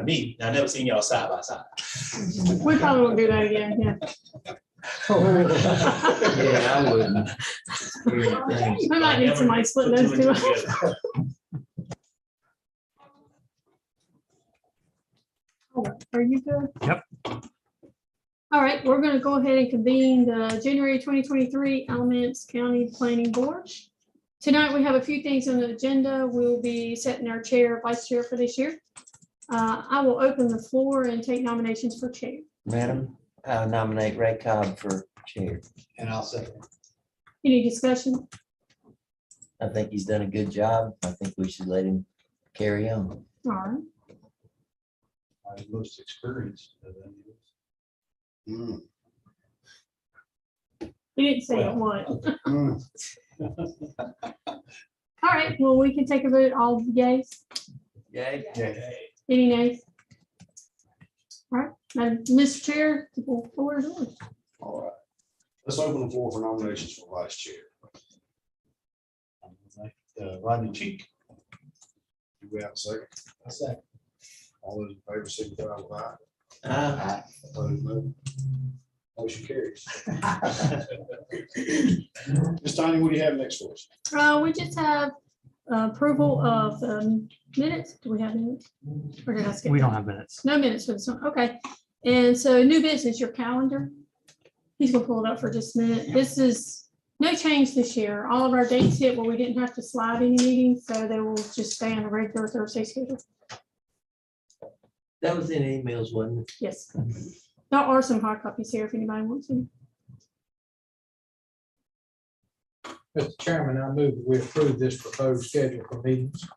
to me. I never seen y'all side by side. We probably won't do that again, yeah. Yeah, I wouldn't. We might need somebody splitting those two up. Are you good? Yep. All right, we're gonna go ahead and convene the January 2023 Alamance County Planning Board. Tonight, we have a few things on the agenda. We'll be setting our chair, vice chair for this year. I will open the floor and take nominations for chair. Madam, I nominate Ray Cobb for chair. And I'll second. Any discussion? I think he's done a good job. I think we should let him carry on. All right. I'm most experienced. You didn't say what. All right, well, we can take a vote. All yays. Yay. Any nays? All right, now, Mr. Chair, the floor is yours. All right, let's open the floor for nominations for vice chair. Rodney Cheek. Do we have a second? A second. All those in favor signify with aye. Aye. Opposed, no. Motion carries. Ms. Tiny, what do you have next for us? We just have approval of minutes. Do we have minutes? Or did I skip? We don't that? have minutes. No minutes for this one. Okay. And so new business, your calendar. He's gonna pull it up for just a minute. This is no change this year. All of our dates hit where we didn't have to slide any meetings, so they will just stay on the regular Thursday schedule. That was in emails, wasn't it? Yes. There are some hard copies here if anybody wants to. Mr. Chairman, I move that we approve this proposed schedule for meetings.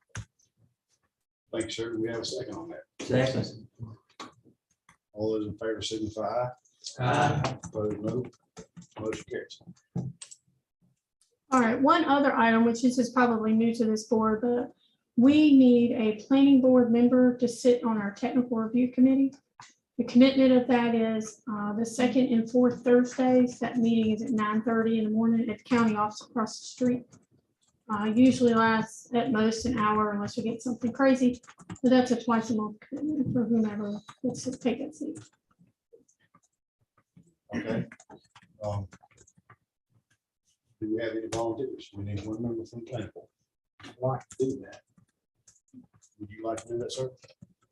Thank you, sir. Do we have a second on that? Second. All those in favor signify aye. Aye. Opposed, no. Motion carries. All right, one other item, which is probably new to this board, but we need a planning board member to sit on our technical review committee. The commitment of that is the second and fourth Thursdays. That meeting is at 9:30 in the morning at the county office across the street. Usually lasts at most an hour unless we get something crazy. But that's a twice a month commitment for whomever wants to take that seat. Okay. Do we have any volunteers? We need one member from the planning board. I'd like to do that. Would you like to do that, sir?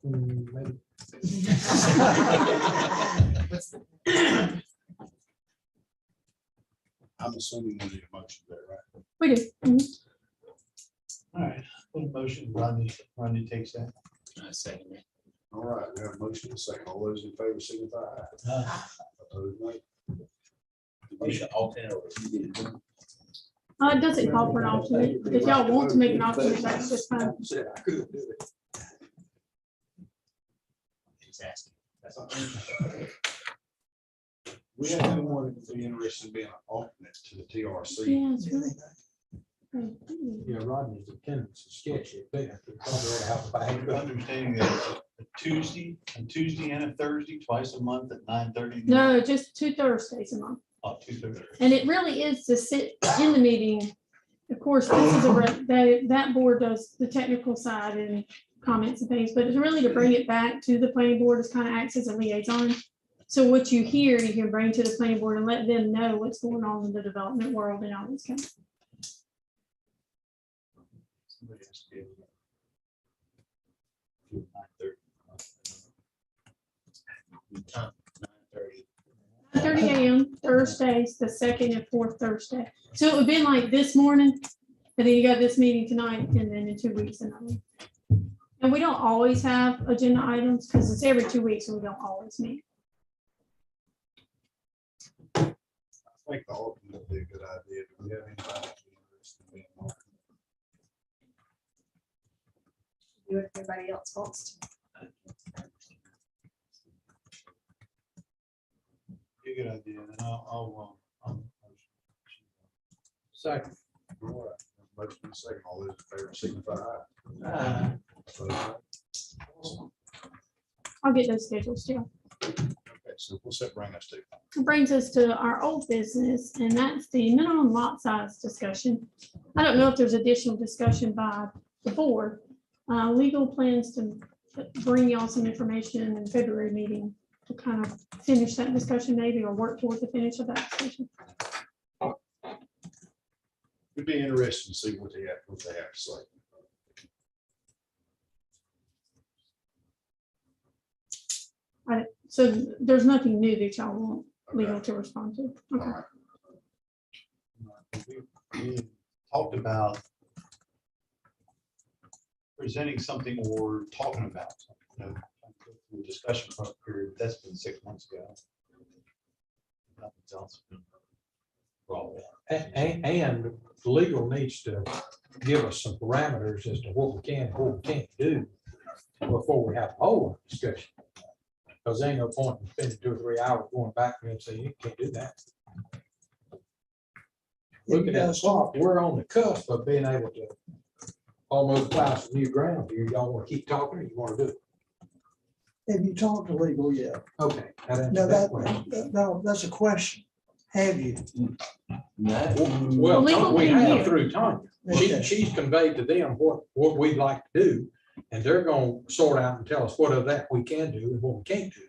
Maybe. I'm assuming we need a motion there, right? We do. Mhm. All right, put a motion, Rodney takes that. Second. All right, we have a motion and a second. All those in favor signify aye. Opposed, no. Motion alternate. It doesn't call for an alternate. If y'all want to make an alternate, that's just fine. He's asking. That's all. We have anyone that would be interested in being an alternate to the TRC. Yeah, it's really. Yeah, Rodney's attendance is sketchy. They have to probably have to pay. Understanding that a Tuesday and a Thursday, twice a month at 9:30. No, just 2 Thursdays a month. Oh, 2:30. And it really is to sit in the meeting. Of course, this is that board does the technical side and comments and things, but it's really to bring it back to the planning board as kind of acts as a liaison. So what you hear, you can bring to the planning board and let them know what's going on in the development world and all this kind of. Somebody has to be able to do 9:30. 9:30 a.m. Thursdays, the second and fourth Thursday. So it would be like this morning, and then you got this meeting tonight, and then in 2 weeks another. And we don't always have agenda items because it's every 2 weeks, and we don't always meet. I think the alternate would be a good idea. Do we have anybody interested in being an alternate? Do what everybody else wants to. Be a good idea, and I'll Second. All right, motion and a second. All those in favor signify aye. Aye. Opposed, no. Awesome. I'll get those schedules too. Okay, so what's that bring us to? It brings us to our old business, and that's the minimum lot size discussion. I don't know if there's additional discussion by the board. Legal plans to bring y'all some information in February meeting to kind of finish that discussion maybe, or work toward the finish of that discussion. It'd be interesting to see what they have to say. So there's nothing new that y'all want legal to respond to. All Okay. right. We talked about presenting something or talking about, something, the discussion period, that's been 6 months ago. Nothing else been brought up. And legal needs to give us some parameters as to what we can and what we can't do before we have a whole discussion. Because there ain't no point in spending 2 or 3 hours going back and saying, you can't do that. Looking at the clock, we're on the cusp of being able to almost plow some new ground here. Y'all want to keep talking or you want to do it? Have you talked to legal yet? Okay. that answers No, that question. no, that's a question. Have you? Well, Legal we can have hear. through Tanya. Okay. She's conveyed to them what we'd like to do, and they're gonna sort out and tell us what of that we can do and what we can't do,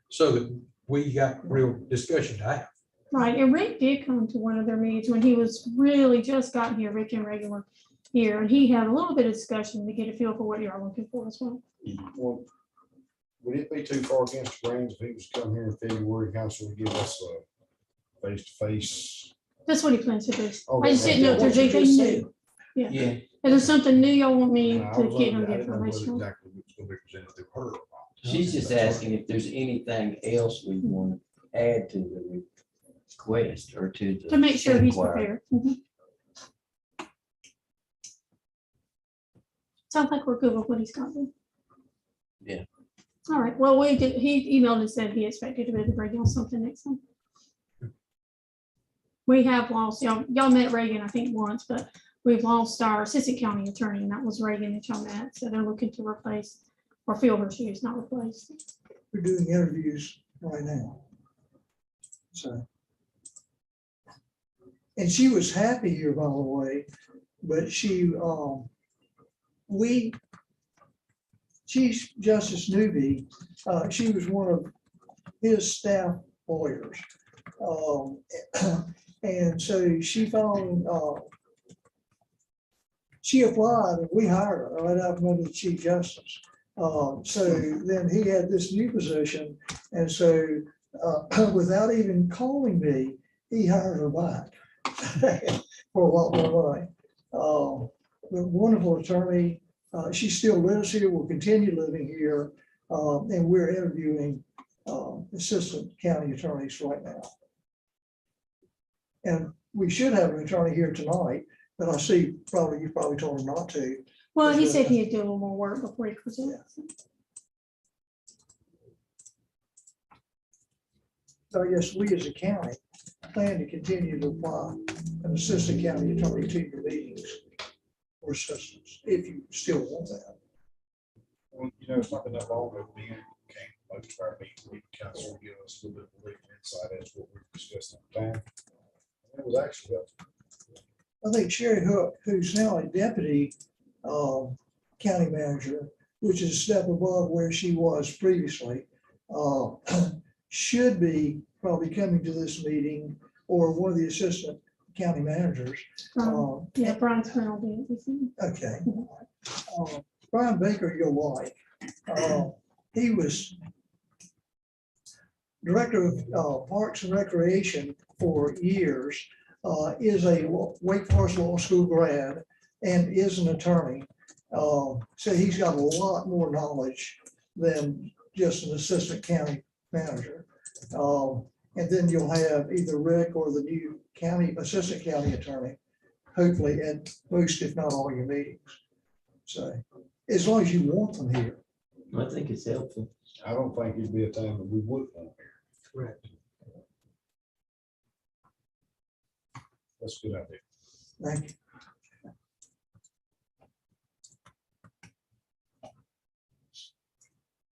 so that we got real discussion to have. Right, and Rick did come to one of their meetings when he was really just gotten here, Rick and Regular here, and he had a little bit of discussion to get a feel for what you're looking for as well. Well, would it be too far against the grain if he was to come here in February, council would give us a face-to-face? That's what he plans to do. Oh, I just didn't know if there's What you anything just new. Yeah, If there's something new y'all want me I to was get wondering- on I the didn't know what information. exactly was gonna be presented through her. or not. she's just asking if there's anything else we want to add to the request or to the. To make sure he's inquiry. prepared. Mhm. Sounds like we're good with what he's got then. Yeah. All right, well, he emailed and said he expected to be able to bring y'all something next time. We have lost, y'all met Reagan, I think once, but we've lost our assistant county attorney, and that was Reagan that y'all met, so they're looking to replace or fill her shoes, not replace. We're doing interviews right now. So. And she was happy here, by the way, but she's Justice Newby. She was one of his staff lawyers. And so she found, she applied and we hired her right out from the Chief Justice. So then he had this new position. And so without even calling me, he hired her back for a lot more money. But wonderful attorney. She still lives here, will continue living here. And we're interviewing assistant county attorneys right now. And we should have an attorney here tonight, but I see you probably told him not to. Well, he said he'd do a little more work before he presents. So I guess we as a county plan to continue to apply an assistant county attorney to your meetings or assistants, if you still want that. Well, it's not been that long ago, we came, most of our meetings, we council give us a little bit of legal insight as to what we discussed at the time. And it was actually, I think Sherry Hook, who's now a deputy county manager, which is a step above where she was previously, should be probably coming to this meeting, or one of the assistant county managers. Yeah, Brian's friend will be with you. Okay. Brian Baker, you'll like. He was director of Parks and Recreation for years, is a Wake Forest Law School grad, and is an attorney. So he's got a lot more knowledge than just an assistant county manager. And then you'll have either Rick or the new assistant county attorney, hopefully at most, if not all, your meetings. So as long as you want them here. I think it's helpful. I don't think it'd be a time that we would want here. Correct. That's a good idea. Thank you.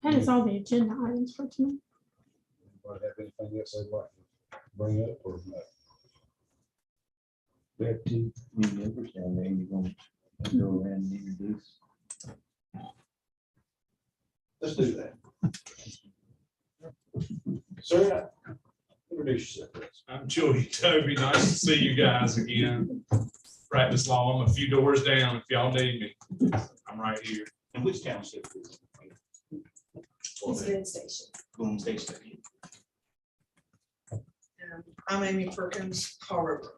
That is all the agenda items for tonight. Anybody have anything else they'd like to bring up or no? We have 2 new members down there. You're going to go around and introduce. Let's do that. Sir, introduce yourself, please. I'm Joey Toby. Nice to see you guys again. Practice law. I'm a few doors down. If y'all need me, I'm right here. And which township is it? It's Boone Station. Boone Station. I'm Amy Perkins, Colorado.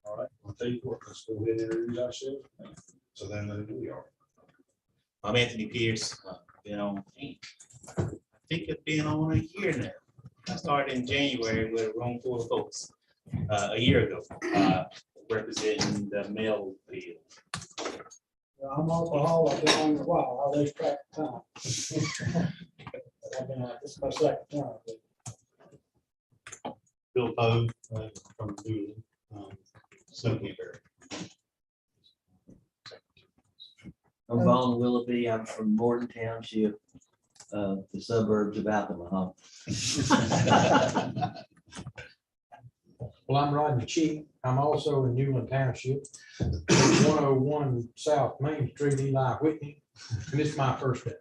All right, I'll tell you what, let's go ahead and introduce ourselves. So then know who we are. I'm Anthony Pierce. Been on, I think it's been on a year now. I started in January with a room full of folks, a year ago, representing the male field. I'm off the hall, I've been on a while, I lose track of time. I've been out, this is my second time. Bill Poe, from Newland, Snow Canterbury. I'm Vaughn Willoughby. I'm from Morton Township, the suburbs of Alcoa. Well, I'm Rodney Cheek. I'm also in Newland Township, 101 South Main Street, Eli Whitney. And it's my first day.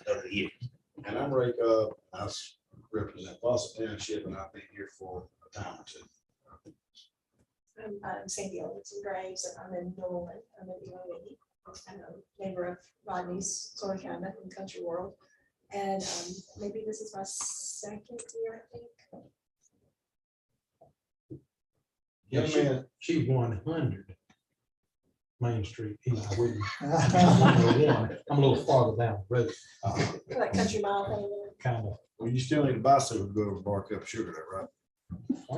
Over the years. And I'm Ray, I represent Fawcett Township, and I've been here for a time or two. I'm Sandy Owens and Graves, and I'm in Norman. I'm in the I'm a neighbor of Rodney's, sort of kind of in Country World. And maybe this is my second year, I think. Yeah, man. she's 100 Main Street, Eli Whitney. 101. I'm a little farther down the road, Like Country Mile thing. kind of. Well, you still need a bicycle to go over Bar Cup Sugar, though, right? I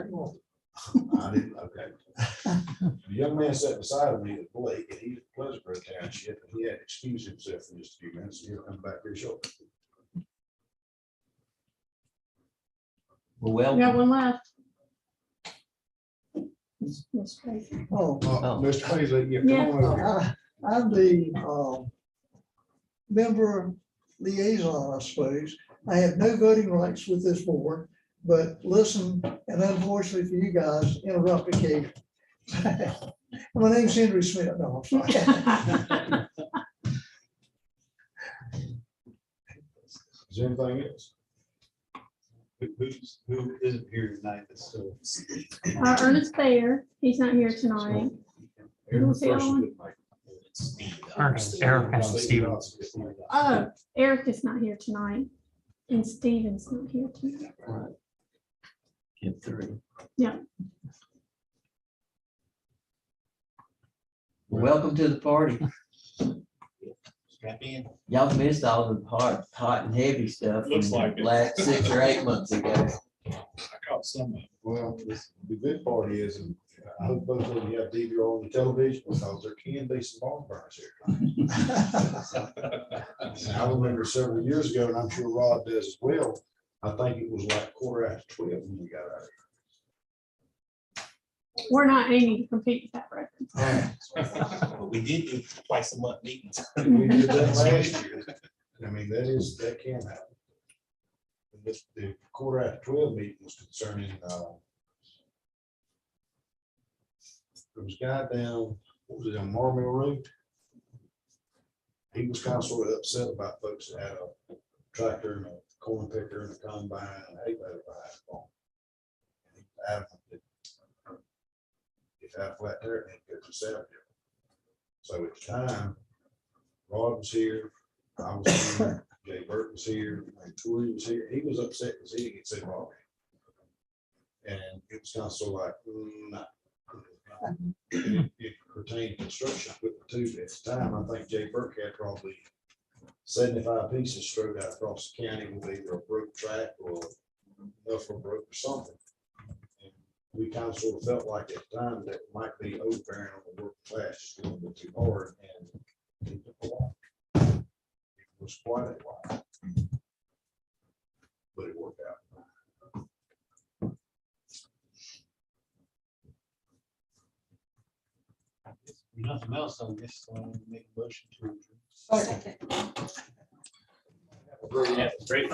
didn't, okay. The young man sat beside me at Blake, and he's in Pleasantgrove Township, and he had to excuse himself for just a few minutes, and he'll come back very shortly. Well, We got welcome. one left. Yes, Tracy. Oh, Mr. Paisley, yeah, come Yeah. on over here. I'm the member liaison, I suppose. I have no voting rights with this board, but listen, and unfortunately for you guys, interrupt occasionally. My name's Henry Smith. No, I'm sorry. Is there anything else? Who isn't here tonight that's still? Ernest Thayer, he's not here tonight. Who was the other one? Ernest, Eric and Steven. Oh, Eric is not here tonight. And Steven's not here tonight. Get three. Yeah. Welcome to the party. Strap in. Y'all missed all the hot and heavy stuff Looks from like it. last 6 or 8 months ago. I caught some of it. Well, the good part is, and I hope both of you have DVR on the television, because there can be some barn burns here. And I remember several years ago, and I'm sure Rod does as well, I think it was like 12:15 when we got out of We're not aiming to compete with that record. But we did do twice a month meetings. here. We did that last year. I mean, that can happen. And the 12:15 meeting was concerning, there was a guy down, what was it, on Marmill Road? He was kind of sort of upset about folks that had a tractor and a corn picker and a combine and a hay baler behind them. And he was adamant that if I had a flat tire, they'd go to Saturday. So at the time, Rod was here, I was here, Jay Burke was here, and Tory was here. He was upset because he didn't get so far. And it was kind of sort of like, nah. It pertained to construction equipment too. At the time, I think Jay Burke had probably 75 pieces strode out across the county with either a broke track or muffler broke or something. And we kind of sort of felt like at the time that might be overbearing on the work class, just a little bit too hard, and it took a while. It was quite a while. But it worked out. Nothing else, I guess, make a motion to adjourn. Second. Great.